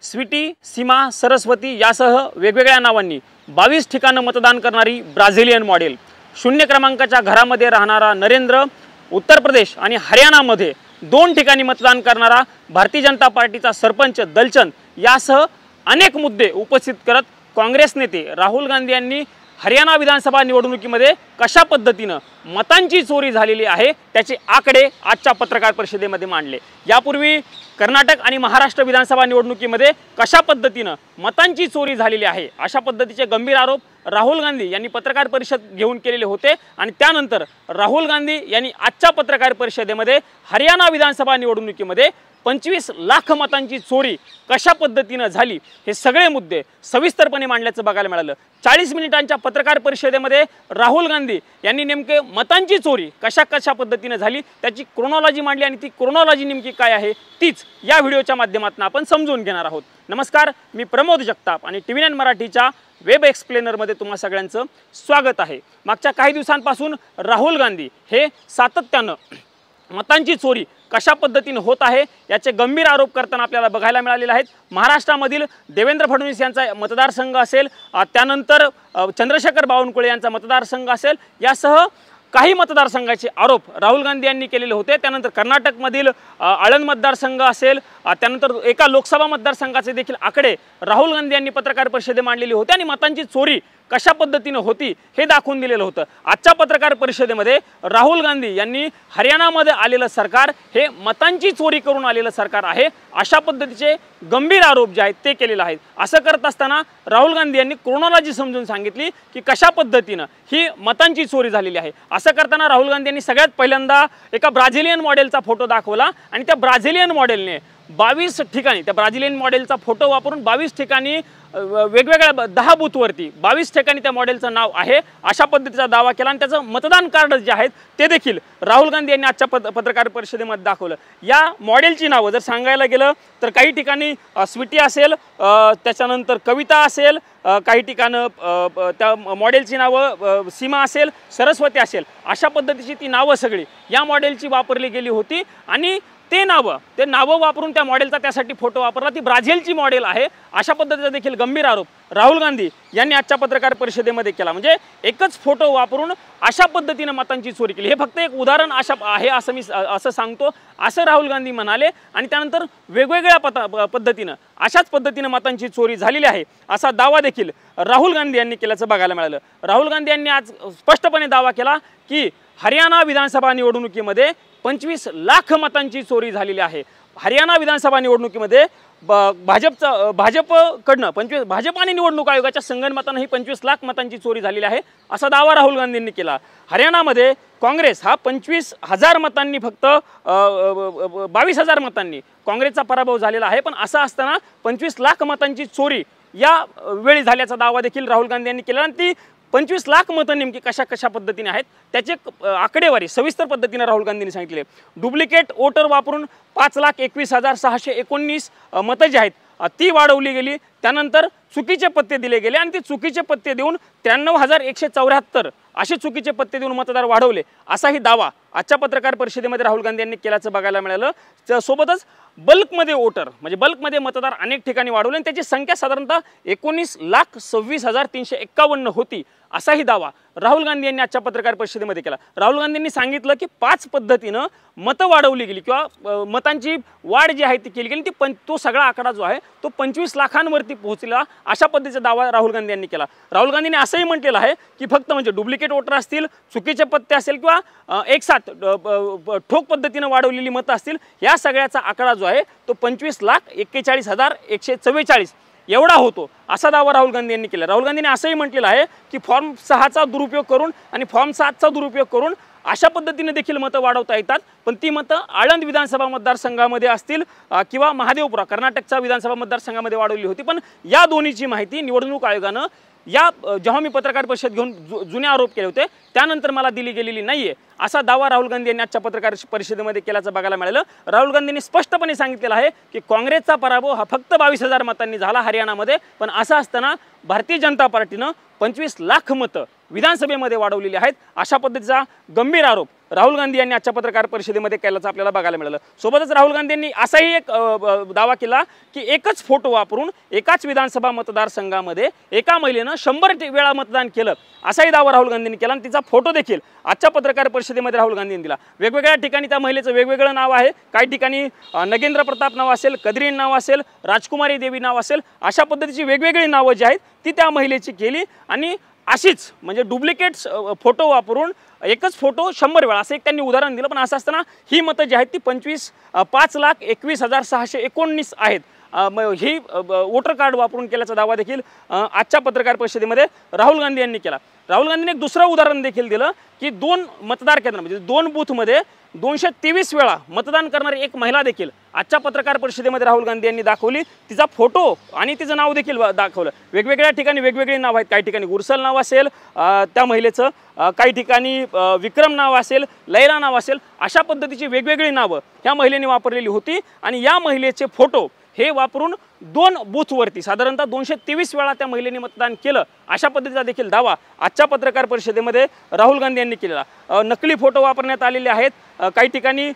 स्वीटी, सीमा, सरस्वती यासह वेगवेगळ्या नावांनी 22 ठिकाणं मतदान करणारी ब्राझिलियन मॉडेल, 0 क्रमांकाच्या घरामध्ये राहणारा नरेंद्र, उत्तर प्रदेश आणि हरियाणामध्ये 2 ठिकाणी मतदान करणारा भारतीय जनता पार्टीचा सरपंच दलचंद यासह अनेक मुद्दे उपस्थित करत काँग्रेस नेते राहुल गांधी यांनी हरियाणा विधानसभा निवडणुकीमध्ये कशा पद्धतीने मतांची चोरी झालेली आहे त्याचे आकडे आजच्या पत्रकार परिषदेमध्ये मांडले। यापूर्वी कर्नाटक आणि महाराष्ट्र विधानसभा निवडणुकीमध्ये कशा पद्धतीने मतांची चोरी झालेली आहे अशा पद्धतीचे गंभीर आरोप राहुल गांधी यांनी पत्रकार परिषद घेऊन केलेले होते आणि त्यानंतर राहुल गांधी यांनी आजच्या पत्रकार परिषदेमध्ये हरियाणा विधानसभा निवडणुकीमध्ये 25 लाख मतांची चोरी कशा पद्धतीने झाली हे सगळे मुद्दे सविस्तरपणे मांडल्याचं बघायला मिळालं। 40 मिनिटांच्या पत्रकार परिषदेमध्ये राहुल गांधी यांनी नेमके मतांची चोरी कशा पद्धतीने झाली त्याची क्रोनॉलॉजी मांडली आणि ती क्रोनॉलॉजी नेमकी काय आहे तीच या व्हिडिओच्या माध्यमातून आपण समजून घेणार आहोत। नमस्कार, मी प्रमोद जगताप आणि TV9 मराठीच्या वेब एक्सप्लेनरमध्ये तुम्हा सगळ्यांचं स्वागत आहे। मागच्या काही दिवसांपासून राहुल गांधी हे सातत्याने मतांची चोरी कशा पद्धतीने होत आहे याचे गंभीर आरोप करताना आपल्याला बघायला मिळालेले आहेत। महाराष्ट्रामधील देवेंद्र फडणवीस यांचा मतदारसंघ असेल, त्यानंतर चंद्रशेखर बावनकुळे यांचा मतदारसंघ असेल, यासह काही मतदारसंघाचे आरोप राहुल गांधी यांनी केलेले होते। त्यानंतर कर्नाटकमधील आळंद मतदारसंघ असेल, त्यानंतर एका लोकसभा मतदारसंघाचे देखील आकडे राहुल गांधी यांनी पत्रकार परिषदेत मांडलेले होते आणि मतांची चोरी कशा पद्धतीने होती हे दाखवून दिलेलं होतं। आजच्या पत्रकार परिषदेमध्ये राहुल गांधी यांनी हरियाणामध्ये आलेलं सरकार हे मतांची चोरी करून आलेलं सरकार आहे अशा पद्धतीचे गंभीर आरोप जे आहेत ते केलेले आहेत। असं करत असताना राहुल गांधी यांनी क्रोनॉलॉजी समजून सांगितली की कशा पद्धतीने ही मतांची चोरी झालेली आहे। असं करताना राहुल गांधी यांनी सगळ्यात पहिल्यांदा एका ब्राझिलियन मॉडेलचा फोटो दाखवला आणि त्या ब्राझिलियन मॉडेलने 22 ठिकाणी त्या ब्राझिलियन मॉडेलचा फोटो वापरून 22 ठिकाणी वेगवेगळ्या 10 बूथवरती 22 ठिकाणी त्या मॉडेलचं नाव आहे अशा पद्धतीचा दावा केला आणि त्याचं मतदान कार्ड जे आहेत ते देखील राहुल गांधी यांनी आजच्या पत्रकार परिषदेमध्ये दाखवलं। या मॉडेलची नावं जर सांगायला गेलं तर काही ठिकाणी स्वीटी असेल, त्याच्यानंतर कविता असेल, काही ठिकाणं त्या मॉडेलची नावं सीमा असेल, सरस्वती असेल, अशा पद्धतीची ती नावं सगळी या मॉडेलची वापरली गेली होती आणि ते नावं वापरून त्या मॉडेलचा त्यासाठी फोटो वापरला, ती ब्राझीलची मॉडेल आहे अशा पद्धतीचा देखील गंभीर आरोप राहुल गांधी यांनी आजच्या पत्रकार परिषदेमध्ये केला। म्हणजे एकच फोटो वापरून अशा पद्धतीने मतांची चोरी केली, हे फक्त एक उदाहरण आहे असं मी सांगतो असं राहुल गांधी म्हणाले आणि त्यानंतर वेगवेगळ्या पद्धतीने अशाच पद्धतीने मतांची चोरी झालेली आहे असा दावा देखील राहुल गांधी यांनी केल्याचं बघायला मिळालं। राहुल गांधी यांनी आज स्पष्टपणे दावा केला की हरियाणा विधानसभा निवडणुकीमध्ये 25 लाख मतांची चोरी झालेली आहे। हरियाणा विधानसभा निवडणुकीमध्ये भाजपकडनं भाजप आणि निवडणूक आयोगाच्या संगनमतानं ही 25 लाख मतांची चोरी झालेली आहे असा दावा राहुल गांधींनी केला। हरियाणामध्ये काँग्रेस हा 25,000 मतांनी फक्त 22,000 मतांनी काँग्रेसचा पराभव झालेला आहे, पण असं असताना 25 लाख मतांची चोरी या वेळी झाल्याचा दावा देखील राहुल गांधी यांनी केला आणि ती 25 लाख मतं नेमकी कशा पद्धतीने आहेत त्याचे आकडेवारी सविस्तर पद्धतीने राहुल गांधींनी सांगितले। डुप्लिकेट वोटर वापरून 5,21,619 मतं जी आहेत ती वाढवली गेली, त्यानंतर चुकीचे पत्ते दिले गेले आणि ते चुकीचे पत्ते देऊन 93,174 असे चुकीचे पत्ते देऊन मतदार वाढवले असाही दावा आजच्या पत्रकार परिषदेमध्ये राहुल गांधी यांनी केल्याचं बघायला मिळालं। सोबतच बल्कमध्ये वोटर म्हणजे बल्कमध्ये मतदार अनेक ठिकाणी वाढवले आणि त्याची संख्या साधारणतः 19,26,351 होती असाही दावा राहुल गांधी यांनी आजच्या पत्रकार परिषदेमध्ये केला। राहुल गांधींनी सांगितलं की 5 पद्धतीनं मतं वाढवली गेली किंवा मतांची वाढ जी आहे ती केली गेली, तो सगळा आकडा जो आहे तो 25 लाखांवरती पोहोचला अशा पद्धतीचा दावा राहुल गांधी यांनी केला। राहुल गांधींनी असंही म्हटलेलं आहे की फक्त म्हणजे डुप्लिकेट वोटर असतील, चुकीचे पत्ते असेल किंवा एकसाथ ठोक पद्धतीने वाढवलेली मतं असतील, या सगळ्याचा आकडा जो आहे तो 25,41,144 एवढा होतो असा दावा राहुल गांधी यांनी केला। राहुल गांधींनी असंही म्हटलेलं आहे की फॉर्म 6चा दुरुपयोग करून आणि फॉर्म 7चा दुरुपयोग करून अशा पद्धतीने देखील मतं वाढवता येतात, पण ती मतं आळंद विधानसभा मतदारसंघामध्ये असतील किंवा महादेवपुरा कर्नाटकच्या विधानसभा मतदारसंघामध्ये वाढवली होती, पण या दोन्हीची माहिती निवडणूक आयोगानं जेव्हा मी पत्रकार परिषद घेऊन जुने आरोप केले होते त्यानंतर मला दिली गेलेली नाहीये असा दावा राहुल गांधी यांनी आजच्या पत्रकार परिषदेमध्ये केल्याचं बघायला मिळालं। राहुल गांधींनी स्पष्टपणे सांगितलेलं आहे की काँग्रेसचा पराभव हा फक्त 22,000 मतांनी झाला हरियाणामध्ये, पण असं असताना भारतीय जनता पार्टीनं 25 लाख मतं विधानसभेमध्ये वाढवलेली आहेत, अशा पद्धतीचा गंभीर आरोप राहुल गांधी यांनी आजच्या पत्रकार परिषदेमध्ये केल्याचं आपल्याला बघायला मिळालं। सोबतच राहुल गांधी यांनी असाही एक दावा केला की एकच फोटो वापरून एकाच विधानसभा मतदारसंघामध्ये एका महिलेनं 100 वेळा मतदान केलं, असाही दावा राहुल गांधींनी केला आणि तिचा फोटो देखील आजच्या पत्रकार परिषदेमध्ये राहुल गांधींनी दिला। वेगवेगळ्या ठिकाणी त्या महिलेचं वेगवेगळं नाव आहे, काही ठिकाणी नगेंद्र प्रताप नाव असेल, कदरीन नाव असेल, राजकुमारी देवी नाव असेल, अशा पद्धतीची वेगवेगळी नावं जी आहेत ती त्या महिलेची केली आणि अशीच म्हणजे डुप्लिकेट्स फोटो वापरून एकच फोटो 100 वेळा असं एक त्यांनी उदाहरण दिलं। पण असं असताना ही मतं जी आहेत ती 5,21,619 आहेत। ही वोटर कार्ड वापरून केल्याचा दावा देखील आजच्या पत्रकार परिषदेमध्ये राहुल गांधी यांनी केला। राहुल गांधींनी एक दुसरं उदाहरण देखील दिलं की 2 मतदार केंद्र म्हणजे 2 बूथमध्ये 223 वेळा मतदान करणारी एक महिला देखील आजच्या पत्रकार परिषदेमध्ये राहुल गांधी यांनी दाखवली, तिचा फोटो आणि तिचं नाव देखील दाखवलं। वेगवेगळ्या ठिकाणी वेगवेगळी नाव आहेत, काही ठिकाणी गुरसल नाव असेल त्या महिलेचं, काही ठिकाणी विक्रम नाव असेल, लैला नाव असेल, अशा पद्धतीची वेगवेगळी नावं ह्या महिलेने वापरलेली होती आणि या महिलेचे फोटो हे वापरून 2 बूथवरती साधारणतः 223 वेळा त्या महिलेने मतदान केलं, अशा पद्धतीचा देखील दावा आजच्या पत्रकार परिषदेमध्ये राहुल गांधी यांनी केलेला। नकली फोटो वापरण्यात आलेले आहेत, काही ठिकाणी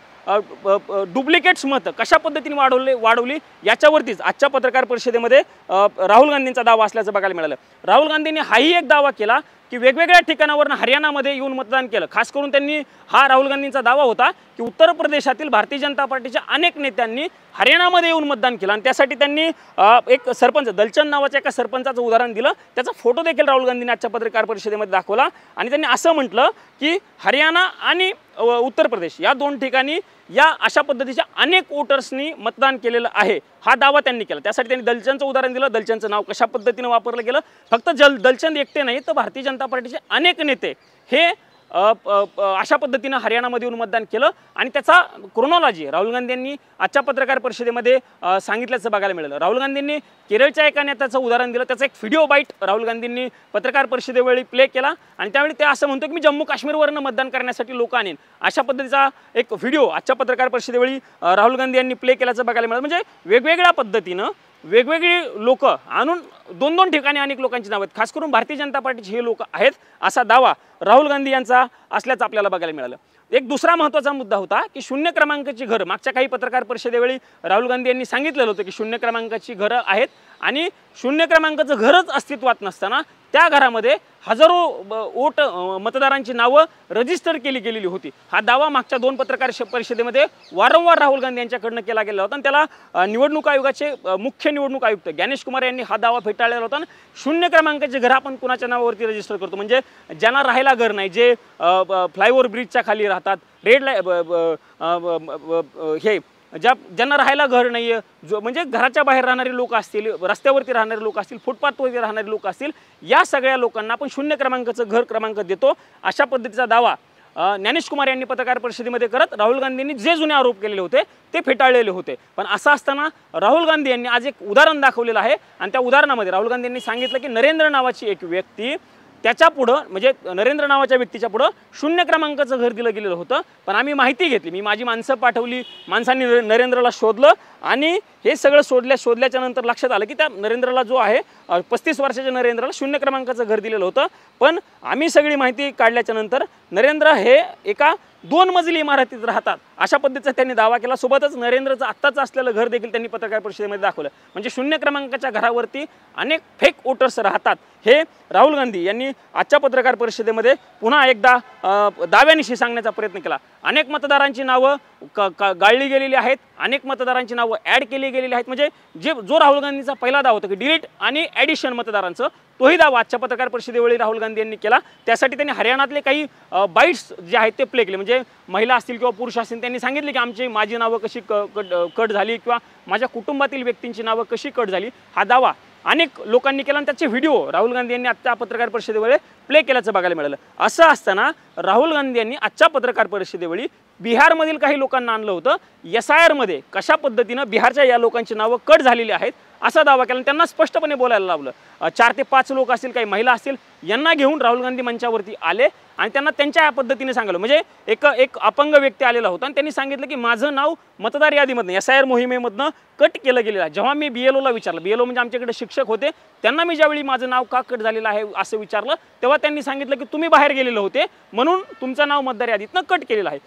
डुप्लिकेट्स मतं कशा पद्धतीने वाढवली याच्यावरतीच आजच्या पत्रकार परिषदेमध्ये राहुल गांधींचा दावा असल्याचं बघायला मिळालं। राहुल गांधींनी हाही एक दावा केला की वेगवेगळ्या ठिकाणावरून हरियाणामध्ये येऊन मतदान केलं। खास करून त्यांनी हा राहुल गांधींचा दावा होता की उत्तर प्रदेशातील भारतीय जनता पार्टीच्या अनेक नेत्यांनी हरियाणामध्ये येऊन मतदान केलं आणि त्यासाठी त्यांनी एक सरपंच दलचंद नावाच्या एका सरपंचाचं उदाहरण दिलं, त्याचा फोटो देखील राहुल गांधींनी आजच्या पत्रकार परिषदेमध्ये दाखवला आणि त्यांनी असं म्हटलं की हरियाणा आणि उत्तर प्रदेश या 2 ठिकाणी या अशा पद्धतीच्या अनेक वोटर्सनी मतदान केलेलं आहे, हा दावा त्यांनी केला। त्यासाठी त्यांनी दलचंदचं उदाहरण दिलं, दलचंदचं नाव कशा पद्धतीने वापरलं गेलं। फक्त दलचंद एकटे नाही तर भारतीय जनता पार्टीचे अनेक नेते हे अशा पद्धतीने हरियाणामध्ये येऊन मतदान केलं आणि त्याचा क्रोनॉलॉजी राहुल गांधी यांनी आजच्या पत्रकार परिषदेमध्ये सांगितल्याचं बघायला मिळालं। राहुल गांधींनी केरळच्या एका नेत्याचं उदाहरण दिलं, त्याचा एक व्हिडिओ बाईट राहुल गांधींनी पत्रकार परिषदेवेळी प्ले केला आणि त्यावेळी ते असं म्हणतो की मी जम्मू काश्मीरवरनं मतदान करण्यासाठी लोक आणेन, अशा पद्धतीचा एक व्हिडिओ आजच्या पत्रकार परिषदेवेळी राहुल गांधी यांनी प्ले केल्याचं बघायला मिळालं। म्हणजे वेगवेगळ्या पद्धतीनं वेगवेगळी लोक आणून 2-2 ठिकाणी अनेक लोकांची नावं आहेत, खास करून भारतीय जनता पार्टीचे हे लोक आहेत असा दावा राहुल गांधी यांचा असल्याचं आपल्याला बघायला मिळालं। एक दुसरा महत्त्वाचा मुद्दा होता की 0 क्रमांकाची घरं, मागच्या काही पत्रकार परिषदेवेळी राहुल गांधी यांनी सांगितलेलं होतं की 0 क्रमांकाची घरं आहेत आणि 0 क्रमांकाचं घरच अस्तित्वात नसताना त्या घरामध्ये हजारो मतदारांची नावं रजिस्टर गेलेली होती। हा दावा मागच्या 2 पत्रकार परिषदेमध्ये वारंवार राहुल गांधी यांच्याकडनं केला गेला होता आणि त्याला निवडणूक आयोगाचे मुख्य निवडणूक आयुक्त ज्ञानेश कुमार यांनी हा दावा फेटाळलेला होता। 0 क्रमांकाचे घर आपण कुणाच्या नावावरती रजिस्टर करतो, म्हणजे ज्यांना राहायला घर नाही, जे फ्लायओव्हर ब्रिजच्या खाली राहतात, हे ज्यांना राहायला घर नाही आहे, जो म्हणजे घराच्या बाहेर राहणारे लोक असतील, रस्त्यावरती राहणारे लोक असतील, फुटपाथवरती राहणारे लोक असतील, या सगळ्या लोकांना आपण 0 क्रमांकाचं घर क्रमांक देतो, अशा पद्धतीचा दावा ज्ञानेश कुमार यांनी पत्रकार परिषदेमध्ये करत राहुल गांधींनी जे जुने आरोप केलेले होते ते फेटाळलेले होते। पण असं असताना राहुल गांधी यांनी आज एक उदाहरण दाखवलेलं आहे आणि त्या उदाहरणामध्ये राहुल गांधी यांनी सांगितलं की नरेंद्र नावाची एक व्यक्ती, त्याच्या पुढं म्हणजे नरेंद्र नावाच्या व्यक्तीच्या पुढं 0 क्रमांकाचं घर दिलं गेलेलं होतं, पण आम्ही माहिती घेतली, मी माझी माणसं पाठवली, माणसांनी नरेंद्रला शोधलं आणि हे सगळं शोधल्याच्या नंतर लक्षात आलं की त्या नरेंद्रला जो आहे 35 वर्षाच्या नरेंद्रला 0 क्रमांकाचं घर दिलेलं होतं। पण आम्ही सगळी माहिती काढल्याच्या नंतर नरेंद्र हे एका 2 मजली इमारतीत राहतात, अशा पद्धतीचा त्यांनी दावा केला। सोबतच नरेंद्रचं आत्ताचं असलेलं घर देखील त्यांनी पत्रकार परिषदेमध्ये दाखवलं। म्हणजे 0 क्रमांकाच्या घरावरती अनेक फेक वोटर्स राहतात, हे राहुल गांधी यांनी आजच्या पत्रकार परिषदेमध्ये पुन्हा एकदा दाव्यानिशी सांगण्याचा प्रयत्न केला। अनेक मतदारांची नावं गाळली गेलेली आहेत, अनेक मतदारांची नावं ॲड केली गेलेली आहेत। म्हणजे जो राहुल गांधींचा पहिला दावा होता की डिलीट आणि ॲडिशन मतदारांचं, तोही दावा आजच्या पत्रकार परिषदेवेळी राहुल गांधी यांनी केला। त्यासाठी त्यांनी हरियाणातले काही बाईट्स जे आहेत ते प्ले केले, म्हणजे महिला असतील किंवा पुरुष असतील, त्यांनी सांगितले की माझी नावं कशी कट झाली किंवा माझ्या कुटुंबातील व्यक्तींची नावं कशी कट झाली, हा दावा अनेक लोकांनी केला आणि त्याचे व्हिडिओ राहुल गांधी यांनी आजच्या पत्रकार परिषदेवेळी प्ले केल्याचं बघायला मिळालं। असं असताना राहुल गांधी यांनी आजच्या पत्रकार परिषदेवेळी बिहारमधील काही लोकांना आणलं होतं, SIR मध्ये कशा पद्धतीनं बिहारच्या या लोकांची नावं कट झालेली आहेत असा दावा केला. त्यांना स्पष्टपणे बोलायला लावलं. 4 ते 5 लोक असतील, काही महिला असतील, यांना घेऊन राहुल गांधी मंचावरती आले आणि त्यांना त्यांच्या या पद्धतीने सांगितलं. म्हणजे एक अपंग व्यक्ती आलेला होता आणि त्यांनी सांगितलं की माझं नाव मतदार यादीमधनं SIR मोहिमेमधनं कट केलं गेलेलं आहे. जेव्हा मी BLOला विचारलं, BLO म्हणजे आमच्याकडे शिक्षक होते, त्यांना मी ज्यावेळी माझं नाव का कट झालेलं आहे असं विचारलं, तेव्हा त्यांनी सांगितलं की तुम्ही बाहेर गेलेले होते म्हणून तुमचं नाव मतदार यादीतनं कट केलेलं आहे.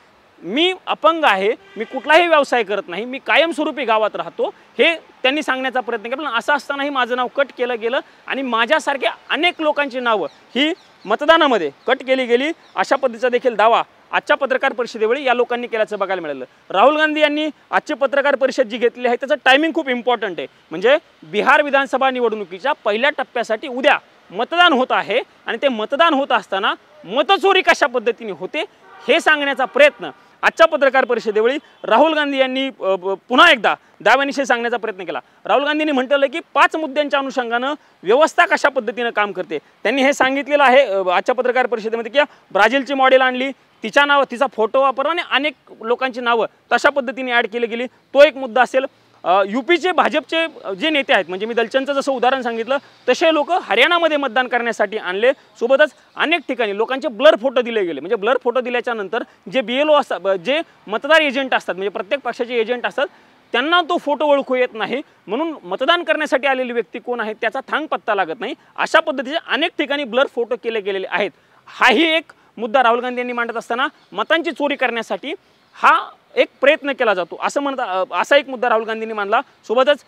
मी अपंग आहे, मी कुठलाही व्यवसाय करत नाही, मी कायमस्वरूपी गावात राहतो, हे त्यांनी सांगण्याचा प्रयत्न केला. पण असं असतानाही माझं नाव कट केलं गेलं आणि माझ्यासारख्या अनेक लोकांची नावं ही मतदानामध्ये कट केली गेली अशा पद्धतीचा देखील दावा आजच्या पत्रकार परिषदेवेळी या लोकांनी केल्याचं बघायला मिळालं. राहुल गांधी यांनी आजची पत्रकार परिषद जी घेतली आहे त्याचं टायमिंग खूप इम्पॉर्टंट आहे. म्हणजे बिहार विधानसभा निवडणुकीच्या पहिल्या टप्प्यासाठी उद्या मतदान होत आहे आणि ते मतदान होत असताना मतचोरी कशा पद्धतीने होते हे सांगण्याचा प्रयत्न आजच्या पत्रकार परिषदेवेळी राहुल गांधी यांनी पुन्हा एकदा दाव्यानिशी सांगण्याचा प्रयत्न केला. राहुल गांधींनी म्हटलं की 5 मुद्द्यांच्या अनुषंगानं व्यवस्था कशा पद्धतीनं काम करते. त्यांनी हे सांगितलेलं आहे आजच्या पत्रकार परिषदेमध्ये की ब्राझीलची मॉडेल आणली, तिचा फोटो वापरला आणि अनेक लोकांची नावं तशा पद्धतीने ॲड केली गेली. तो एक मुद्दा असेल. UPचे भाजपचे जे नेते आहेत, म्हणजे मी दलचंदचं जसं उदाहरण सांगितलं तसे लोक हरियाणामध्ये मतदान करण्यासाठी आणले. सोबतच अनेक ठिकाणी लोकांचे ब्लर फोटो दिले गेले. म्हणजे ब्लर फोटो दिल्याच्या नंतर जे BLO असतात, जे मतदार एजंट असतात, म्हणजे प्रत्येक पक्षाचे एजंट असतात, त्यांना तो फोटो ओळखू येत नाही. म्हणून मतदान करण्यासाठी आलेली व्यक्ती कोण आहे त्याचा थांग पत्ता लागत नाही. अशा पद्धतीचे अनेक ठिकाणी ब्लर फोटो केले गेलेले आहेत. हाही एक मुद्दा राहुल गांधी यांनी मांडत असताना मतांची चोरी करण्यासाठी हा एक प्रयत्न केला जातो असं म्हणतात. असा एक मुद्दा राहुल गांधींनी मांडला. सोबतच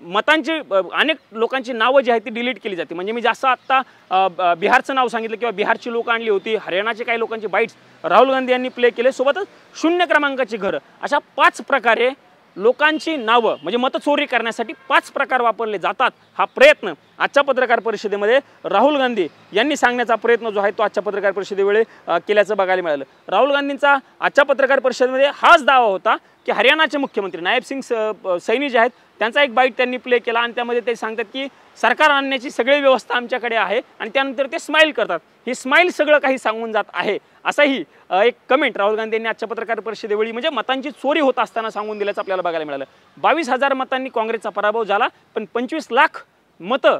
मतांची अनेक लोकांची नावं जी आहेत ती डिलीट केली जाते. म्हणजे मी जास्त आत्ता बिहारचं नाव सांगितलं किंवा बिहारची लोकं आणली होती, हरियाणाचे काही लोकांची बाईट्स राहुल गांधी यांनी प्ले केले. सोबतच 0 क्रमांकाची घरं अशा 5 प्रकारे लोकांची नावं म्हणजे मतचोरी करण्यासाठी 5 प्रकार वापरले जातात. हा प्रयत्न आजच्या पत्रकार परिषदेमध्ये राहुल गांधी यांनी सांगण्याचा प्रयत्न जो आहे तो आजच्या पत्रकार परिषदेवेळी केल्याचं बघायला मिळालं. राहुल गांधींचा आजच्या पत्रकार परिषदेमध्ये हाच दावा होता की हरियाणाचे मुख्यमंत्री नायब सिंग सैनी जे आहेत त्यांचा एक बाईट त्यांनी प्ले केला आणि त्यामध्ये ते सांगतात की सरकार आणण्याची सगळी व्यवस्था आमच्याकडे आहे आणि त्यानंतर ते स्माईल करतात. ही स्माईल सगळं काही सांगून जात आहे असाही एक कमेंट राहुल गांधी यांनी आजच्या पत्रकार परिषदेवेळी म्हणजे मतांची चोरी होत असताना सांगून दिल्याचं आपल्याला बघायला मिळालं. 22,000 मतांनी काँग्रेसचा पराभव झाला, पण 25 लाख मतं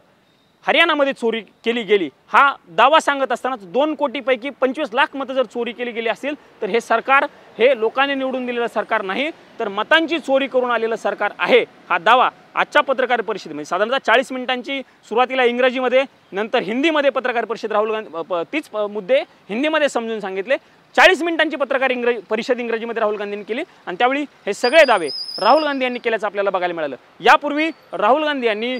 हरियाणामध्ये चोरी केली गेली हा दावा सांगत असताना 2 कोटीपैकी 25 लाख मतं जर चोरी केली गेली असेल तर हे सरकार हे लोकांनी निवडून दिलेलं सरकार नाही तर मतांची चोरी करून आलेलं सरकार आहे. हा दावा आजच्या पत्रकार परिषदेमध्ये साधारणतः 40 मिनिटांची सुरुवातीला इंग्रजीमध्ये नंतर हिंदीमध्ये पत्रकार परिषद राहुल गांधी तीच मुद्दे हिंदीमध्ये समजून सांगितले. 40 मिनिटांची पत्रकार परिषद इंग्रजीमध्ये राहुल गांधींनी केली आणि त्यावेळी हे सगळे दावे राहुल गांधी यांनी केल्याचं आपल्याला बघायला मिळालं. यापूर्वी राहुल गांधी यांनी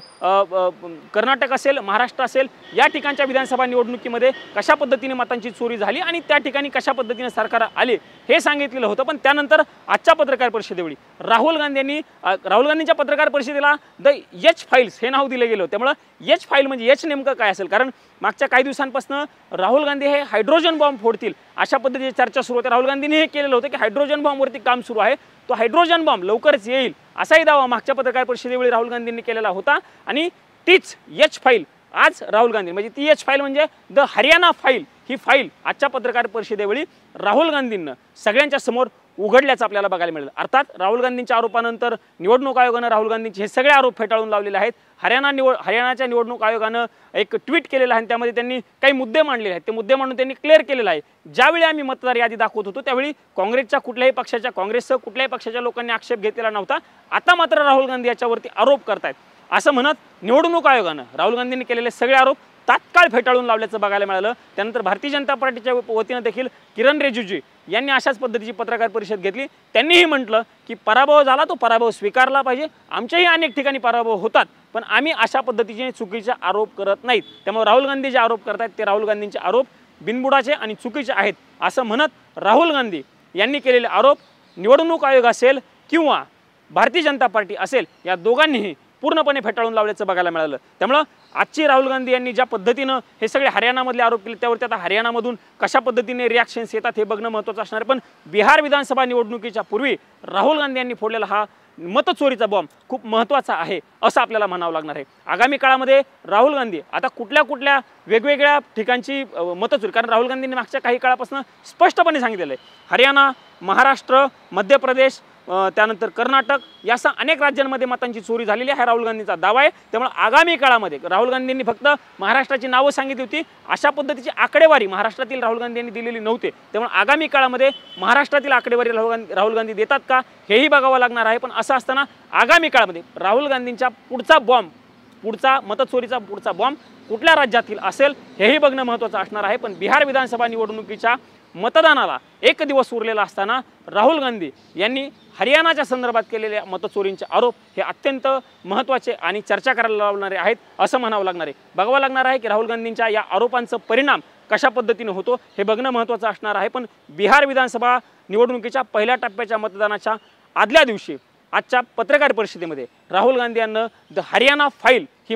कर्नाटक असेल, महाराष्ट्र असेल या ठिकाणच्या विधानसभा निवडणुकीमध्ये कशा पद्धतीने मतांची चोरी झाली आणि त्या ठिकाणी कशा पद्धतीने सरकार आले हे सांगितलेलं होतं. पण त्यानंतर आजच्या पत्रकार परिषदेवेळी राहुल गांधींच्या पत्रकार परिषदेला द एच फाईल्स हे नाव दिलं गेलं होतं. त्यामुळे एच फाईल म्हणजे एच नेमकं काय असेल, कारण मागच्या काही दिवसांपासून राहुल गांधी हे हायड्रोजन बॉम्ब फोडतील अशा पद्धतीची चर्चा सुरू होते. राहुल गांधींनी हे केलेलं होतं की हायड्रोजन बॉम्बवरती काम सुरू आहे, तो हायड्रोजन बॉम्ब लवकरच येईल असाही दावा मागच्या पत्रकार परिषदेवेळी राहुल गांधींनी केलेला होता. आणि तीच एच फाईल आज राहुल गांधी म्हणजे ती एच फाईल म्हणजे the Haryana file he file आजच्या पत्रकार परिषदेवेळी राहुल गांधींना सगळ्यांच्या समोर उघडल्याचं आपल्याला बघायला मिळेल. अर्थात राहुल गांधींच्या आरोपानंतर निवडणूक आयोगानं राहुल गांधींचे हे सगळे आरोप फेटाळून लावलेले आहेत. हरियाणाच्या निवडणूक आयोगानं एक ट्विट केलेलं आहे आणि त्यामध्ये त्यांनी काही मुद्दे मांडलेले आहेत. ते मुद्दे मांडून त्यांनी क्लिअर केलेलं आहे ज्यावेळी आम्ही मतदार यादी दाखवत होतो त्यावेळी काँग्रेससह कुठल्याही पक्षाच्या लोकांनी आक्षेप घेतलेला नव्हता. आता मात्र राहुल गांधी याच्यावरती आरोप करतायत असं म्हणत निवडणूक आयोगानं राहुल गांधींनी केलेले सगळे आरोप तात्काळ फेटाळून लावल्याचं बघायला मिळालं. त्यानंतर भारतीय जनता पार्टीच्या वतीनं देखील किरण रिजिजू यांनी अशाच पद्धतीची पत्रकार परिषद घेतली. त्यांनीही म्हटलं की पराभव झाला तो पराभव स्वीकारला पाहिजे, आमच्याही अनेक ठिकाणी पराभव होतात पण आम्ही अशा पद्धतीचे चुकीचे आरोप करत नाहीत. त्यामुळे राहुल गांधी जे आरोप करतायत ते राहुल गांधींचे आरोप बिनबुडाचे आणि चुकीचे आहेत असं म्हणत राहुल गांधी यांनी केलेले आरोप निवडणूक आयोग असेल किंवा भारतीय जनता पार्टी असेल या दोघांनीही पूर्णपणे फेटाळून लावल्याचं बघायला मिळालं. त्यामुळे आजची राहुल गांधी यांनी ज्या पद्धतीनं हे सगळे हरियाणामधले आरोप केले त्यावरती आता हरियाणामधून कशा पद्धतीने रिॲक्शन्स येतात हे बघणं महत्त्वाचं असणार आहे. पण बिहार विधानसभा निवडणुकीच्या पूर्वी राहुल गांधी यांनी फोडलेला हा मतचोरीचा बॉम्ब खूप महत्त्वाचा आहे असं आपल्याला म्हणावं लागणार आहे. आगामी काळामध्ये राहुल गांधी आता कुठल्या वेगवेगळ्या ठिकाणची मतचोरी, कारण राहुल गांधींनी मागच्या काही काळापासून स्पष्टपणे सांगितलेलं आहे हरियाणा, महाराष्ट्र, मध्य प्रदेश, त्यानंतर कर्नाटक यासह अनेक राज्यांमध्ये मतांची चोरी झालेली आहे, राहुल गांधींचा दावा आहे। त्यामुळे आगामी काळामध्ये राहुल गांधींनी फक्त महाराष्ट्राची नावं सांगितली होती, अशा पद्धतीची आकडेवारी महाराष्ट्रातील राहुल गांधी यांनी दिलेली नव्हती। त्यामुळे आगामी काळामध्ये महाराष्ट्रातील आकडेवारी राहुल गांधी देतात का हेही बघावं लागणार आहे। पण असं असताना आगामी काळामध्ये राहुल गांधींचा पुढचा मतचोरीचा पुढचा बॉम्ब कुठल्या राज्यातील असेल हेही बघणं महत्त्वाचं असणार आहे। पण बिहार विधानसभा निवडणुकीच्या मतदानाला एक दिवस उरलेला असताना राहुल गांधी यांनी हरियाणाच्या संदर्भात केलेल्या मतचोरींचे आरोप हे अत्यंत महत्त्वाचे आणि चर्चा करायला लावणारे आहेत असं म्हणावं लागणार आहे। बघावं लागणार आहे की राहुल गांधींच्या या आरोपांचा परिणाम कशा पद्धतीने होतो हे बघणं महत्त्वाचं असणार आहे। पण बिहार विधानसभा निवडणुकीच्या पहिल्या टप्प्याच्या मतदानाच्या आदल्या दिवशी आजच्या पत्रकार परिषदेमध्ये राहुल गांधी यांनी द हरियाणा फाईल ही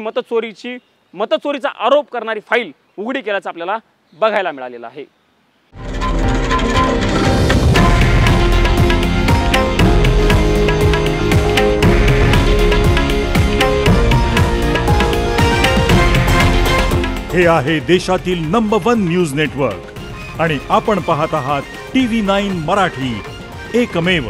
मतचोरीचा आरोप करणारी फाईल उघडी केल्याचं आपल्याला बघायला मिळालेलं आहे। हे आहे देशातील नंबर 1 न्यूज नेटवर्क आणि आपण पाहत आहात TV9 मराठी, एकमेव।